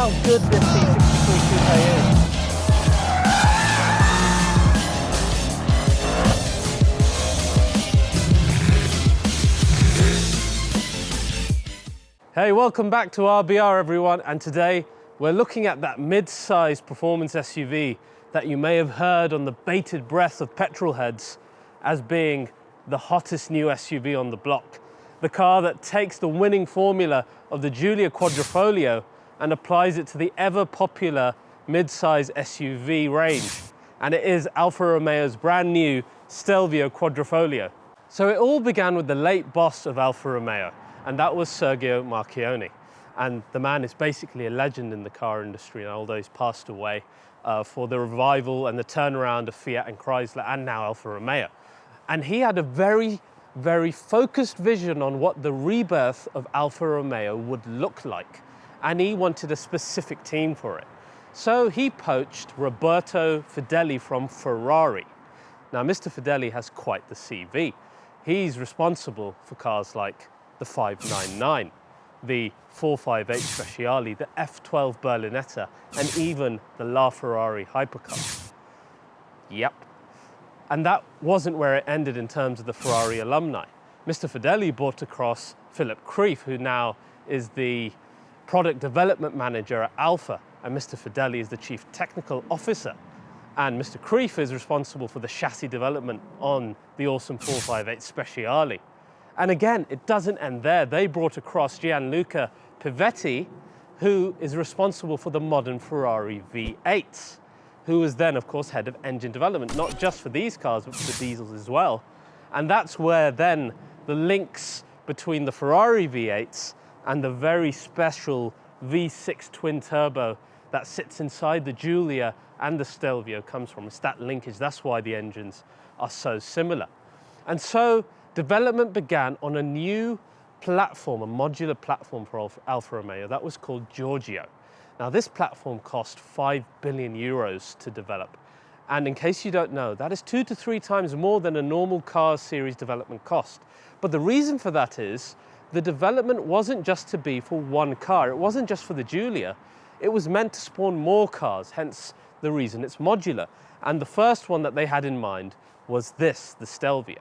how good this C63 Coupe is. Hey, welcome back to RBR everyone, and today we're looking at that mid-size performance SUV that you may have heard on the bated breath of petrol heads as being the hottest new SUV on the block. The car that takes the winning formula of the Giulia Quadrifoglio and applies it to the ever popular mid-size SUV range. And it is Alfa Romeo's brand new Stelvio Quadrifoglio. So it all began with the late boss of Alfa Romeo, and that was Sergio Marchionne. And the man is basically a legend in the car industry, although he's passed away, for the revival and the turnaround of Fiat and Chrysler and now Alfa Romeo. And he had a very focused vision on what the rebirth of Alfa Romeo would look like. And he wanted a specific team for it. So he poached Roberto Fedeli from Ferrari. Now, Mr. Fedeli has quite the CV. He's responsible for cars like the 599, the 458 Speciale, the F12 Berlinetta, and even the LaFerrari hypercar. Yep. And that wasn't where it ended in terms of the Ferrari alumni. Mr. Fedeli brought across Philippe Krief, who now is the product development manager at Alfa, and Mr. Fedeli is the chief technical officer. And Mr. Krief is responsible for the chassis development on the awesome 458 Speciale. And again, it doesn't end there. They brought across Gianluca Pivetti, who is responsible for the modern Ferrari V8s, who was then, of course, head of engine development, not just for these cars, but for the diesels as well. And that's where then the links between the Ferrari V8s and the very special V6 twin turbo that sits inside the Giulia and the Stelvio comes from. It's that linkage. That's why the engines are so similar. And so development began on a new platform, a modular platform for Alfa Romeo that was called Giorgio. Now, this platform cost 5 billion euros to develop. And in case you don't know, that is 2 to 3 times more than a normal car series development cost. But the reason for that is the development wasn't just to be for one car. It wasn't just for the Giulia. It was meant to spawn more cars, hence the reason it's modular. And the first one that they had in mind was this, the Stelvio.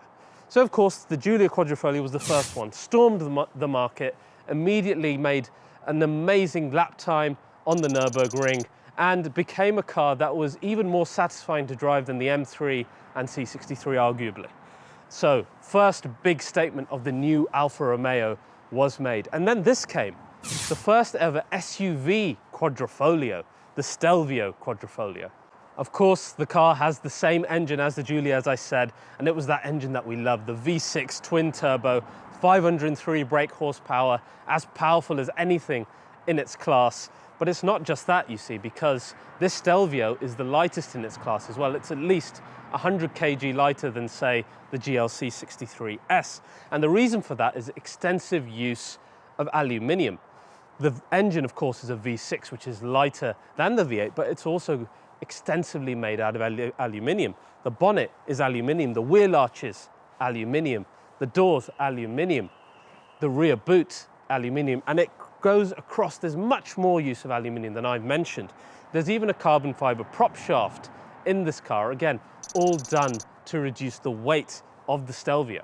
So, of course, the Giulia Quadrifoglio was the first one, stormed the market, immediately made an amazing lap time on the Nürburgring, and became a car that was even more satisfying to drive than the M3 and C63, arguably. So, first big statement of the new Alfa Romeo was made. And then this came, the first ever SUV Quadrifoglio, the Stelvio Quadrifoglio. Of course, the car has the same engine as the Giulia, as I said, and it was that engine that we loved, the V6 twin turbo, 503 brake horsepower, as powerful as anything in its class. But it's not just that, you see, because this Stelvio is the lightest in its class as well. It's at least 100 kg lighter than, say, the GLC 63S. And the reason for that is extensive use of aluminium. The engine, of course, is a V6, which is lighter than the V8, but it's also extensively made out of aluminium. The bonnet is aluminium, the wheel arches, aluminium, the doors, aluminium, the rear boot, aluminium, and it goes across. There's much more use of aluminium than I've mentioned. There's even a carbon fiber prop shaft in this car, again, all done to reduce the weight of the Stelvio.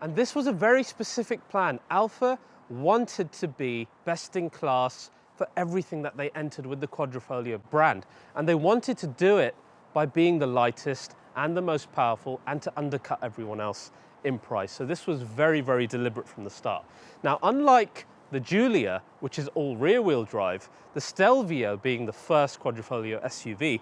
And this was a very specific plan. Alfa wanted to be best in class for everything that they entered with the Quadrifoglio brand. And they wanted to do it by being the lightest and the most powerful and to undercut everyone else in price. So this was very deliberate from the start. Now, unlike the Giulia, which is all rear-wheel drive, the Stelvio, being the first Quadrifoglio SUV,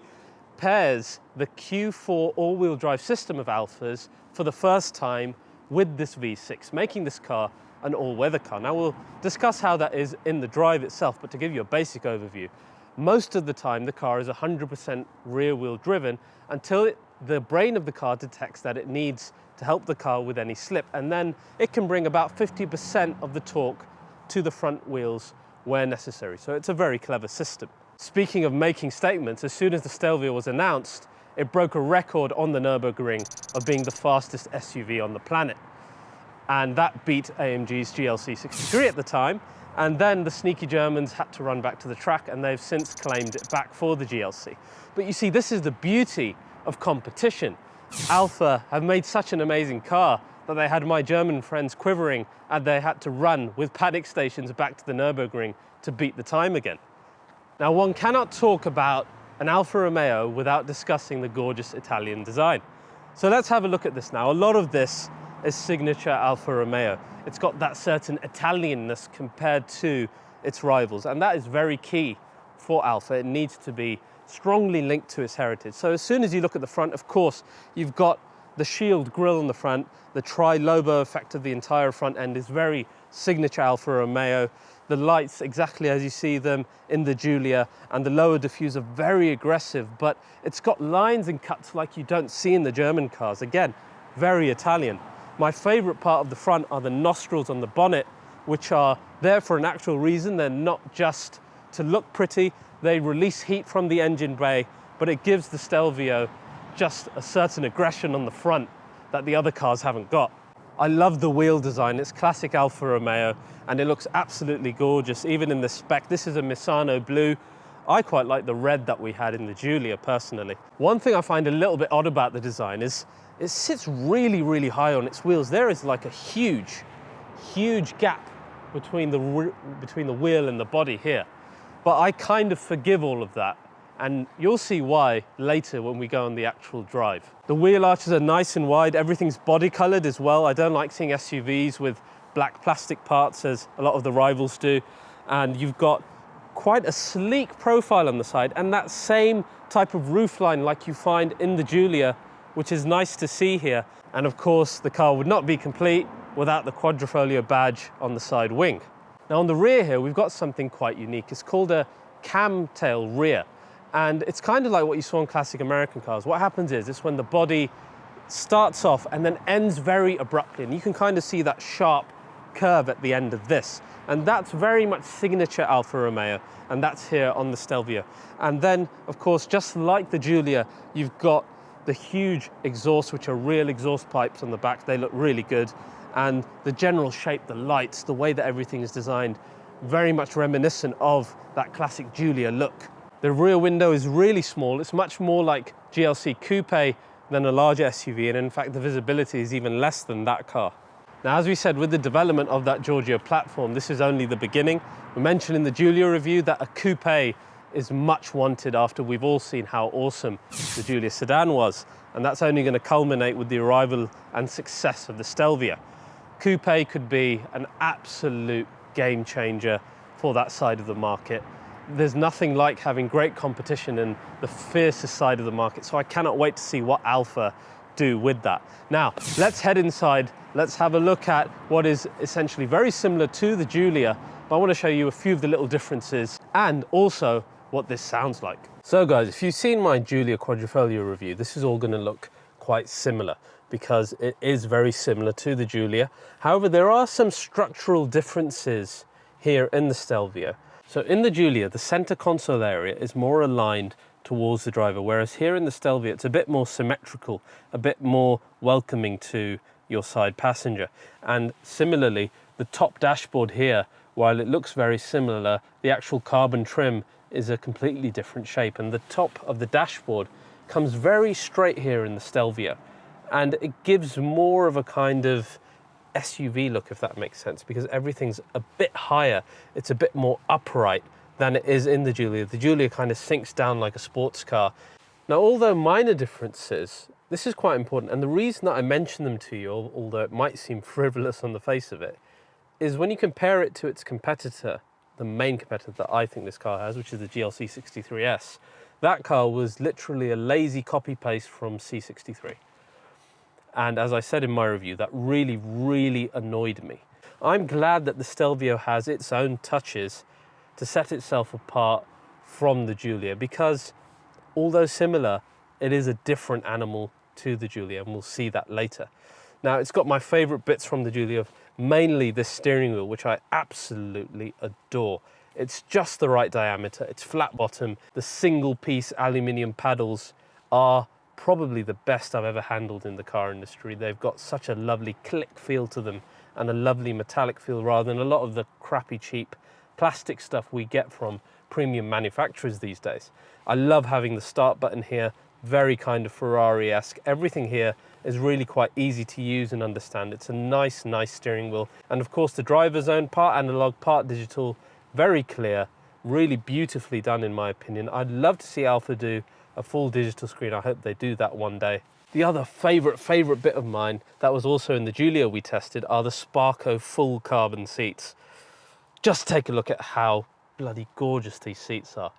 pairs the Q4 all-wheel drive system of Alfa's for the first time with this V6, making this car an all-weather car. Now, we'll discuss how that is in the drive itself, but to give you a basic overview, most of the time the car is 100% rear-wheel driven until the brain of the car detects that it needs to help the car with any slip, and then it can bring about 50% of the torque to the front wheels where necessary. So it's a very clever system. Speaking of making statements, as soon as the Stelvio was announced, it broke a record on the Nürburgring of being the fastest SUV on the planet. and that beat AMG's GLC 63 at the time. And then the sneaky Germans had to run back to the track, and they've since claimed it back for the GLC. But you see, this is the beauty of competition. Alfa have made such an amazing car that they had my German friends quivering, and they had to run with panic stations back to the Nürburgring to beat the time again. Now, one cannot talk about an Alfa Romeo without discussing the gorgeous Italian design. So let's have a look at this now. A lot of this is signature Alfa Romeo. It's got that certain Italianness compared to its rivals, and that is very key for Alfa. It needs to be strongly linked to its heritage. So as soon as you look at the front, of course, you've got the shield grille on the front. The tri-lobo effect of the entire front end is very signature Alfa Romeo. The lights, exactly as you see them in the Giulia, and the lower diffuser, very aggressive, but it's got lines and cuts like you don't see in the German cars. Again, very Italian. My favorite part of the front are the nostrils on the bonnet, which are there for an actual reason. They're not just to look pretty. They release heat from the engine bay, but it gives the Stelvio just a certain aggression on the front that the other cars haven't got. I love the wheel design. It's classic Alfa Romeo, and it looks absolutely gorgeous, even in the spec. This is a Misano blue. I quite like the red that we had in the Giulia, personally. One thing I find a little bit odd about the design is it sits really, really high on its wheels. There is like a huge gap between the wheel and the body here. But I kind of forgive all of that, and you'll see why later when we go on the actual drive. The wheel arches are nice and wide. Everything's body colored as well. I don't like seeing SUVs with black plastic parts as a lot of the rivals do. And you've got quite a sleek profile on the side, and that same type of roofline like you find in the Giulia, which is nice to see here. And of course, the car would not be complete without the Quadrifoglio badge on the side wing. Now on the rear here, we've got something quite unique. It's called a camtail rear. And it's kind of like what you saw in classic American cars. What happens is, it's when the body starts off and then ends very abruptly. And you can kind of see that sharp curve at the end of this. And that's very much signature Alfa Romeo. And that's here on the Stelvio. And then, of course, just like the Giulia, you've got the huge exhausts, which are real exhaust pipes on the back. They look really good. And the general shape, the lights, the way that everything is designed, very much reminiscent of that classic Giulia look. The rear window is really small. It's much more like GLC Coupe than a larger SUV, and in fact the visibility is even less than that car. Now, as we said, with the development of that Giorgio platform, this is only the beginning. We mentioned in the Giulia review that a coupe is much wanted after we've all seen how awesome the Giulia sedan was, and that's only going to culminate with the arrival and success of the Stelvio. Coupe could be an absolute game changer for that side of the market. There's nothing like having great competition in the fiercest side of the market, so I cannot wait to see what Alfa do with that. Now, let's head inside. Let's have a look at what is essentially very similar to the Giulia, but I want to show you a few of the little differences and also what this sounds like. So guys, if you've seen my Giulia Quadrifoglio review, this is all going to look quite similar because it is very similar to the Giulia. However, there are some structural differences here in the Stelvio. So in the Giulia, the center console area is more aligned towards the driver, whereas here in the Stelvio, it's a bit more symmetrical, a bit more welcoming to your side passenger. And similarly, the top dashboard here, while it looks very similar, the actual carbon trim is a completely different shape, and the top of the dashboard comes very straight here in the Stelvio, and it gives more of a kind of SUV look, if that makes sense, because everything's a bit higher, it's a bit more upright than it is in the Giulia. The Giulia kind of sinks down like a sports car. Now, although minor differences, this is quite important, and the reason that I mention them to you, although it might seem frivolous on the face of it, is when you compare it to its competitor, the main competitor that I think this car has, which is the GLC 63S, that car was literally a lazy copy-paste from C63. And as I said in my review, that really, really annoyed me. I'm glad that the Stelvio has its own touches to set itself apart from the Giulia, because although similar, it is a different animal to the Giulia, and we'll see that later. Now, it's got my favorite bits from the Giulia, mainly this steering wheel, which I absolutely adore. It's just the right diameter, it's flat bottom. The single piece aluminium paddles are probably the best I've ever handled in the car industry. They've got such a lovely click feel to them, and a lovely metallic feel rather than a lot of the crappy cheap plastic stuff we get from premium manufacturers these days. I love having the start button here, very kind of Ferrari-esque. Everything here is really quite easy to use and understand. It's a nice steering wheel. And of course the driver's zone, part analog, part digital, very clear, really beautifully done in my opinion. I'd love to see Alfa do a full digital screen. I hope they do that one day. The other favorite bit of mine that was also in the Giulia we tested are the Sparco full carbon seats. Just take a look at how bloody gorgeous these seats are.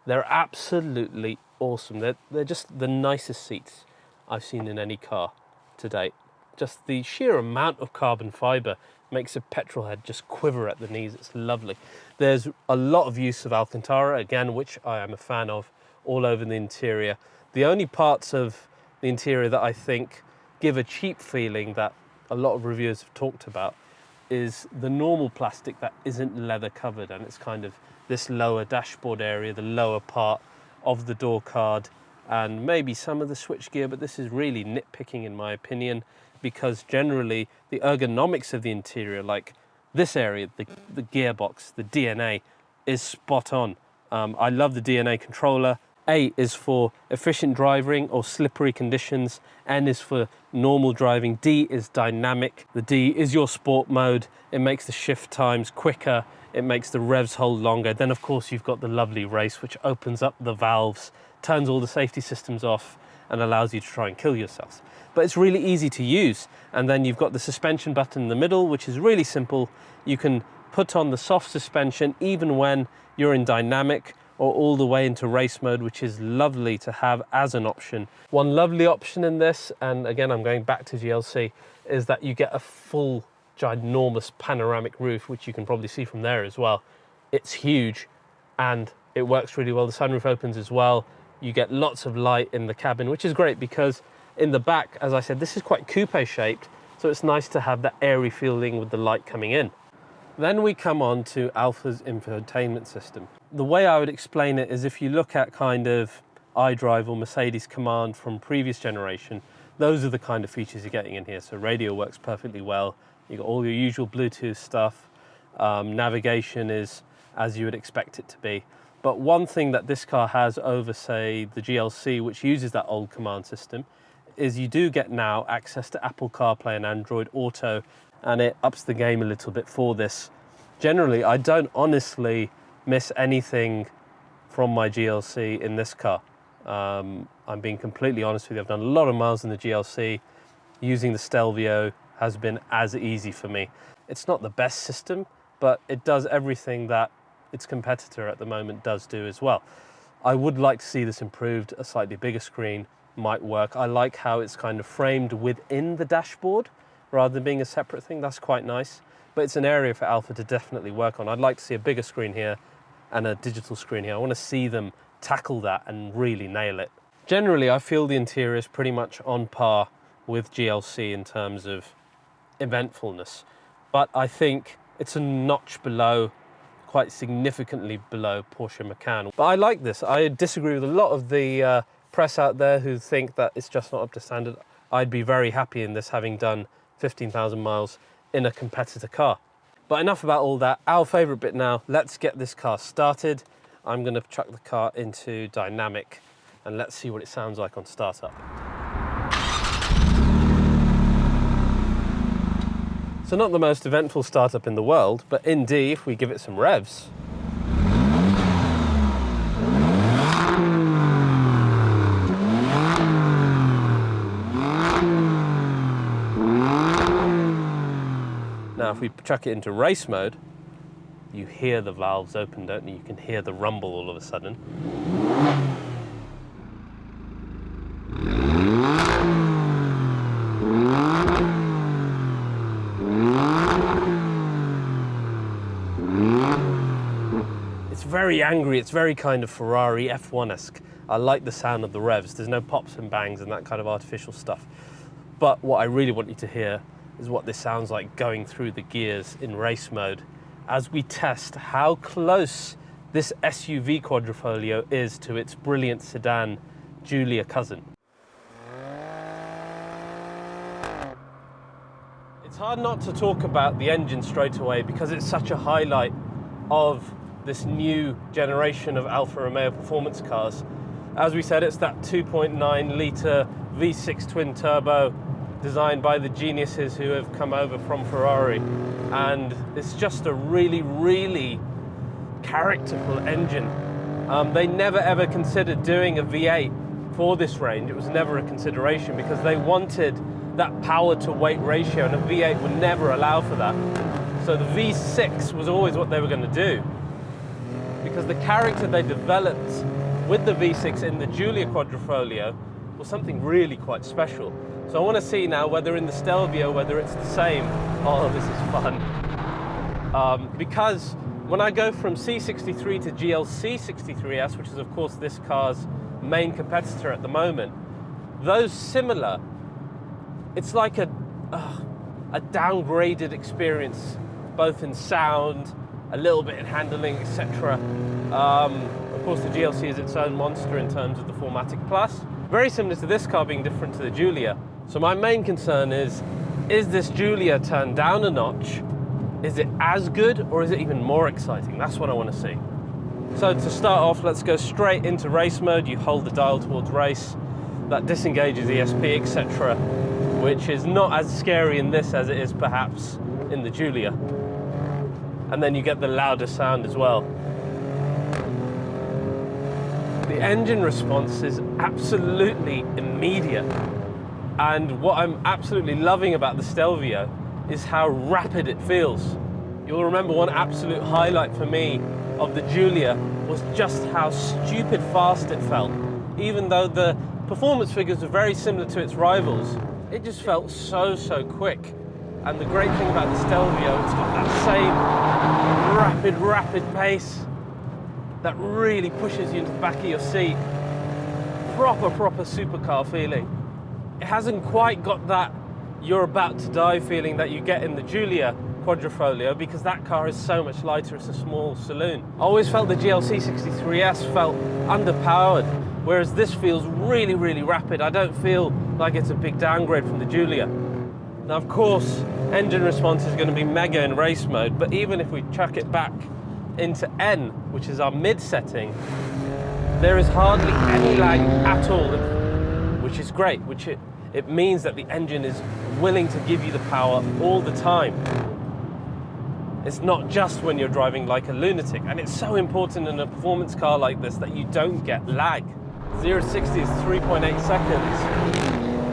They're absolutely awesome. They're just the nicest seats I've seen in any car to date. Just the sheer amount of carbon fibre makes a petrol head just quiver at the knees. It's lovely. There's a lot of use of Alcantara, again, which I am a fan of, all over the interior. The only parts of the interior that I think give a cheap feeling that a lot of reviewers have talked about is the normal plastic that isn't leather covered, and it's kind of this lower dashboard area, the lower part of the door card, and maybe some of the switchgear, but this is really nitpicking in my opinion, because generally the ergonomics of the interior, like this area, the gearbox, the DNA, is spot on. I love the DNA controller. A is for efficient driving or slippery conditions. N is for normal driving. D is dynamic. The D is your sport mode. It makes the shift times quicker. It makes the revs hold longer. Then of course you've got the lovely race, which opens up the valves, turns all the safety systems off, and allows you to try and kill yourself. But it's really easy to use. And then you've got the suspension button in the middle, which is really simple. You can put on the soft suspension even when you're in dynamic, or all the way into race mode, which is lovely to have as an option. One lovely option in this, and again I'm going back to GLC, is that you get a full ginormous panoramic roof, which you can probably see from there as well. It's huge and it works really well. The sunroof opens as well. You get lots of light in the cabin, which is great because in the back, as I said, this is quite coupe shaped, so it's nice to have that airy feeling with the light coming in. Then we come on to Alfa's infotainment system. The way I would explain it is if you look at kind of iDrive or Mercedes Command from previous generation, those are the kind of features you're getting in here. So radio works perfectly well. You've got all your usual Bluetooth stuff. Navigation is as you would expect it to be. But one thing that this car has over, say, the GLC, which uses that old command system, is you do get now access to Apple CarPlay and Android Auto, and it ups the game a little bit for this. Generally, I don't honestly miss anything from my GLC in this car. I'm being completely honest with you. I've done a lot of miles in the GLC. Using the Stelvio has been as easy for me. It's not the best system, but it does everything that its competitor at the moment does do as well. I would like to see this improved. A slightly bigger screen might work. I like how it's kind of framed within the dashboard rather than being a separate thing. That's quite nice, but it's an area for Alfa to definitely work on. I'd like to see a bigger screen here and a digital screen here. I want to see them tackle that and really nail it. Generally, I feel the interior is pretty much on par with GLC in terms of eventfulness, but I think it's a notch below, quite significantly below Porsche Macan. But I like this. I disagree with a lot of the press out there who think that it's just not up to standard. I'd be very happy in this, having done 15,000 miles in a competitor car. But enough about all that. Our favorite bit now, let's get this car started. I'm going to chuck the car into dynamic and let's see what it sounds like on startup. So not the most eventful startup in the world, but indeed, if we give it some revs. Now, if we chuck it into race mode, you hear the valves open, don't you? You can hear the rumble all of a sudden. It's very angry, it's very kind of Ferrari F1-esque. I like the sound of the revs. There's no pops and bangs and that kind of artificial stuff. But what I really want you to hear is what this sounds like going through the gears in race mode as we test how close this SUV Quadrifoglio is to its brilliant sedan Giulia cousin. It's hard not to talk about the engine straight away because it's such a highlight of this new generation of Alfa Romeo performance cars. As we said, it's that 2.9 litre V6 twin turbo designed by the geniuses who have come over from Ferrari. And it's just a really, really characterful engine. They never ever considered doing a V8 for this range. It was never a consideration because they wanted that power to weight ratio, and a V8 would never allow for that. So the V6 was always what they were going to do, because the character they developed with the V6 in the Giulia Quadrifoglio was something really quite special. So I want to see now whether in the Stelvio, whether it's the same. Oh, this is fun. Because when I go from C63 to GLC 63S, which is of course this car's main competitor at the moment, those similar, it's like a downgraded experience, both in sound, a little bit in handling, etc. Of course, the GLC is its own monster in terms of the 4MATIC Plus. Very similar to this car being different to the Giulia. So my main concern is this Giulia turned down a notch? Is it as good, or is it even more exciting? That's what I want to see. So to start off, let's go straight into race mode. You hold the dial towards race. That disengages ESP, etc., which is not as scary in this as it is perhaps in the Giulia. And then you get the louder sound as well. The engine response is absolutely immediate. And what I'm absolutely loving about the Stelvio is how rapid it feels. You'll remember one absolute highlight for me of the Giulia was just how stupid fast it felt. Even though the performance figures are very similar to its rivals, it just felt so quick. And the great thing about the Stelvio, it's got that same rapid pace that really pushes you into the back of your seat. Proper supercar feeling. It hasn't quite got that you're about to die feeling that you get in the Giulia Quadrifoglio, because that car is so much lighter, it's a small saloon. I always felt the GLC 63S felt underpowered, whereas this feels really rapid. I don't feel like it's a big downgrade from the Giulia. Now, of course, engine response is going to be mega in race mode, but even if we chuck it back into N, which is our mid setting, there is hardly any lag at all, which is great, it means that the engine is willing to give you the power all the time. It's not just when you're driving like a lunatic, and it's so important in a performance car like this that you don't get lag. 0 to 60 is 3.8 seconds.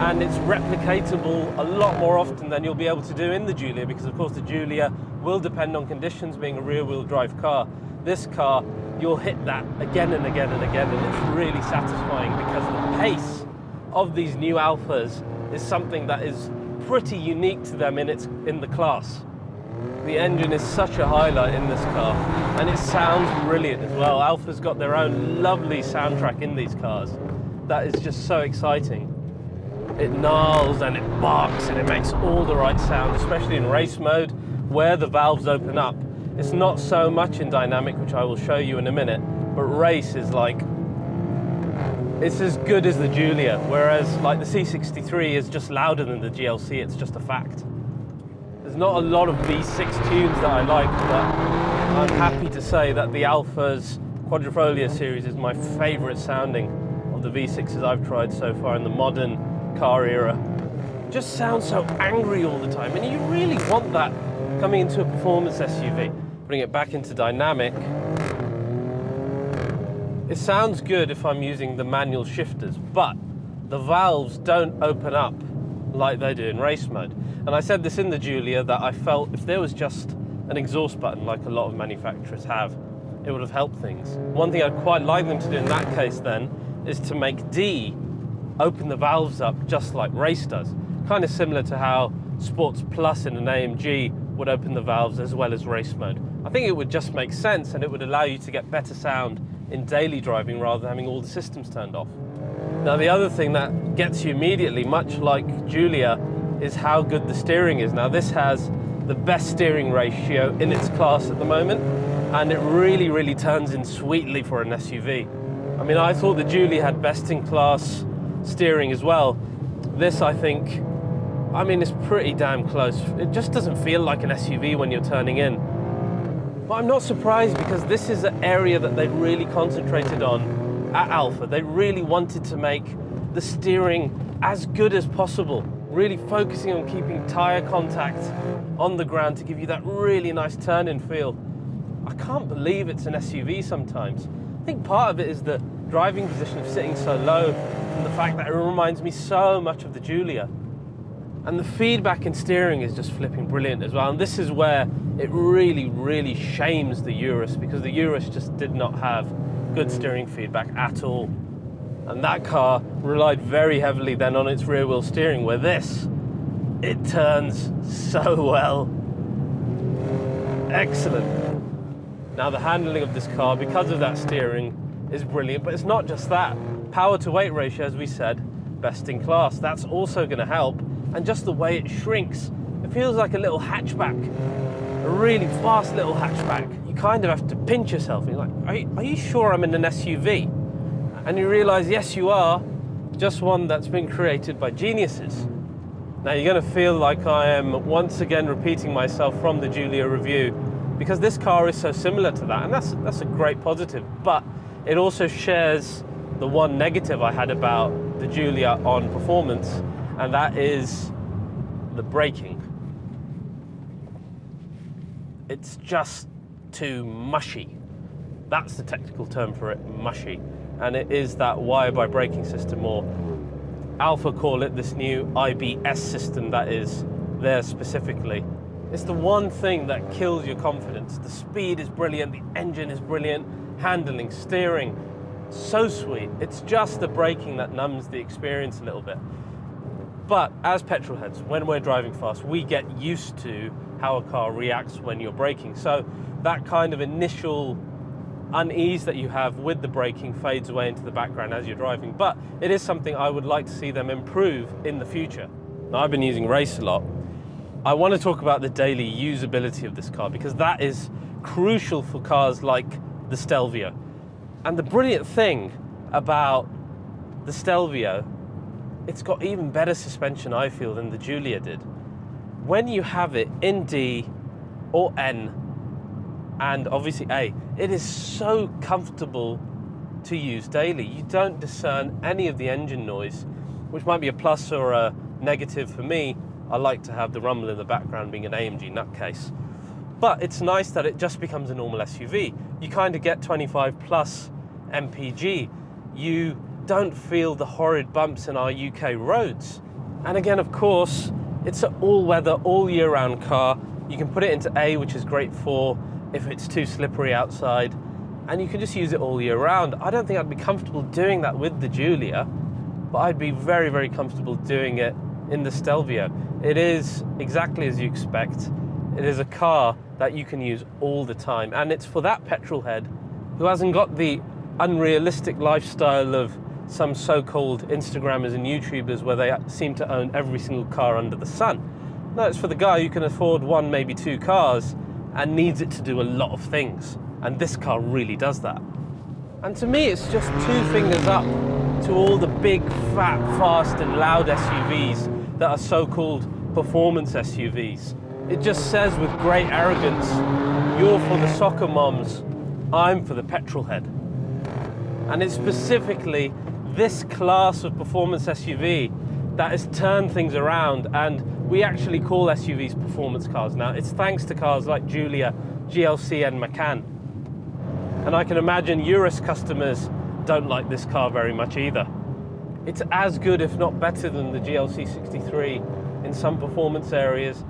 And it's replicatable a lot more often than you'll be able to do in the Giulia, because of course the Giulia will depend on conditions, being a rear-wheel drive car. This car, you'll hit that again and again and again, and it's really satisfying because the pace of these new Alfas is something that is pretty unique to them in the class. The engine is such a highlight in this car, and it sounds brilliant as well. Alfa's got their own lovely soundtrack in these cars that is just so exciting. It gnarls and it barks and it makes all the right sound, especially in race mode where the valves open up. It's not so much in dynamic, which I will show you in a minute, but race is like, it's as good as the Giulia, whereas like the C63 is just louder than the GLC, it's just a fact. There's not a lot of V6 tunes that I like, but I'm happy to say that the Alfa's Quadrifoglio series is my favorite sounding of the V6s I've tried so far in the modern car era. Just sounds so angry all the time, and you really want that coming into a performance SUV. Bring it back into dynamic. It sounds good if I'm using the manual shifters, but the valves don't open up like they do in race mode. And I said this in the Giulia, that I felt if there was just an exhaust button like a lot of manufacturers have, it would have helped things. One thing I'd quite like them to do in that case then is to make D open the valves up just like race does. Kind of similar to how Sports Plus in an AMG would open the valves as well as race mode. I think it would just make sense, and it would allow you to get better sound in daily driving rather than having all the systems turned off. Now the other thing that gets you immediately, much like Giulia, is how good the steering is. Now this has the best steering ratio in its class at the moment, and it really turns in sweetly for an SUV. I mean, I thought the Giulia had best in class steering as well. This, I think, I mean, it's pretty damn close. It just doesn't feel like an SUV when you're turning in. But I'm not surprised, because this is an area that they've really concentrated on at Alfa. They really wanted to make the steering as good as possible, really focusing on keeping tyre contact on the ground to give you that really nice turn-in feel. I can't believe it's an SUV sometimes. I think part of it is the driving position of sitting so low, and the fact that it reminds me so much of the Giulia. And the feedback in steering is just flipping brilliant as well. And this is where it really, really shames the Urus, because the Urus just did not have good steering feedback at all. And that car relied very heavily then on its rear wheel steering, where this, it turns so well. Excellent. Now the handling of this car, because of that steering, is brilliant, but it's not just that. Power to weight ratio, as we said, best in class. That's also going to help. And just the way it shrinks, it feels like a little hatchback, a really fast little hatchback. You kind of have to pinch yourself. You're like, are you sure I'm in an SUV? And you realize, yes, you are, just one that's been created by geniuses. Now you're going to feel like I am once again repeating myself from the Giulia review, because this car is so similar to that, and that's a great positive. But it also shares the one negative I had about the Giulia on performance, and that is the braking. It's just too mushy. That's the technical term for it, mushy. And it is that wire-by braking system, or Alfa call it this new IBS system that is there specifically. It's the one thing that kills your confidence. The speed is brilliant, the engine is brilliant, handling, steering, so sweet. It's just the braking that numbs the experience a little bit. But as petrol heads, when we're driving fast, we get used to how a car reacts when you're braking. So that kind of initial unease that you have with the braking fades away into the background as you're driving. But it is something I would like to see them improve in the future. Now, I've been using Race a lot. I want to talk about the daily usability of this car, because that is crucial for cars like the Stelvio. And the brilliant thing about the Stelvio, it's got even better suspension, I feel, than the Giulia did. When you have it in D or N, and obviously A, it is so comfortable to use daily. You don't discern any of the engine noise, which might be a plus or a negative for me. I like to have the rumble in the background, being an AMG nutcase. But it's nice that it just becomes a normal SUV. You kind of get 25 plus MPG. You don't feel the horrid bumps in our UK roads. And again, of course, it's an all-weather, all-year-round car. You can put it into A, which is great for if it's too slippery outside, and you can just use it all year round. I don't think I'd be comfortable doing that with the Giulia, but I'd be very, very comfortable doing it in the Stelvio. It is exactly as you expect. It is a car that you can use all the time, and it's for that petrol head who hasn't got the unrealistic lifestyle of some so-called Instagrammers and YouTubers where they seem to own every single car under the sun. No, it's for the guy who can afford one, maybe two cars, and needs it to do a lot of things. And this car really does that. And to me, it's just two fingers up to all the big, fat, fast and loud SUVs that are so-called performance SUVs. It just says with great arrogance, you're for the soccer moms, I'm for the petrol head. And it's specifically this class of performance SUV that has turned things around, and we actually call SUVs performance cars now. It's thanks to cars like Giulia, GLC and Macan. And I can imagine Urus customers don't like this car very much either. It's as good, if not better, than the GLC 63 in some performance areas,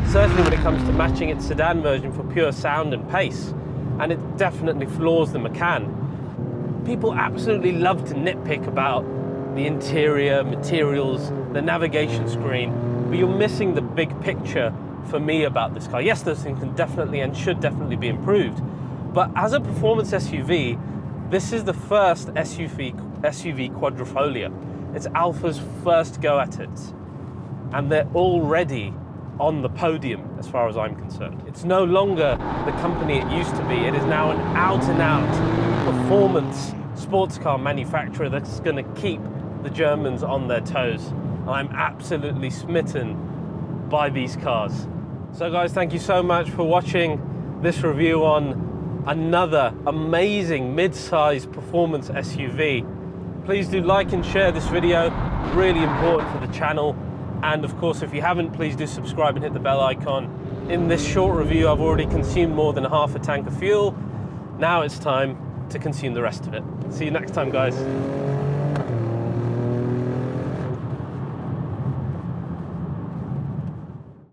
certainly when it comes to matching its sedan version for pure sound and pace, and it definitely floors the Macan. People absolutely love to nitpick about the interior, materials, the navigation screen, but you're missing the big picture for me about this car. Yes, those things can definitely and should definitely be improved, but as a performance SUV, this is the first SUV quadrifoglio. It's Alfa's first go at it, and they're already on the podium as far as I'm concerned. It's no longer the company it used to be. It is now an out-and-out performance sports car manufacturer that's going to keep the Germans on their toes. I'm absolutely smitten by these cars. So guys, thank you so much for watching this review on another amazing mid-size performance SUV. Please do like and share this video, really important for the channel. And of course, if you haven't, please do subscribe and hit the bell icon. In this short review, I've already consumed more than half a tank of fuel. Now it's time to consume the rest of it. See you next time, guys.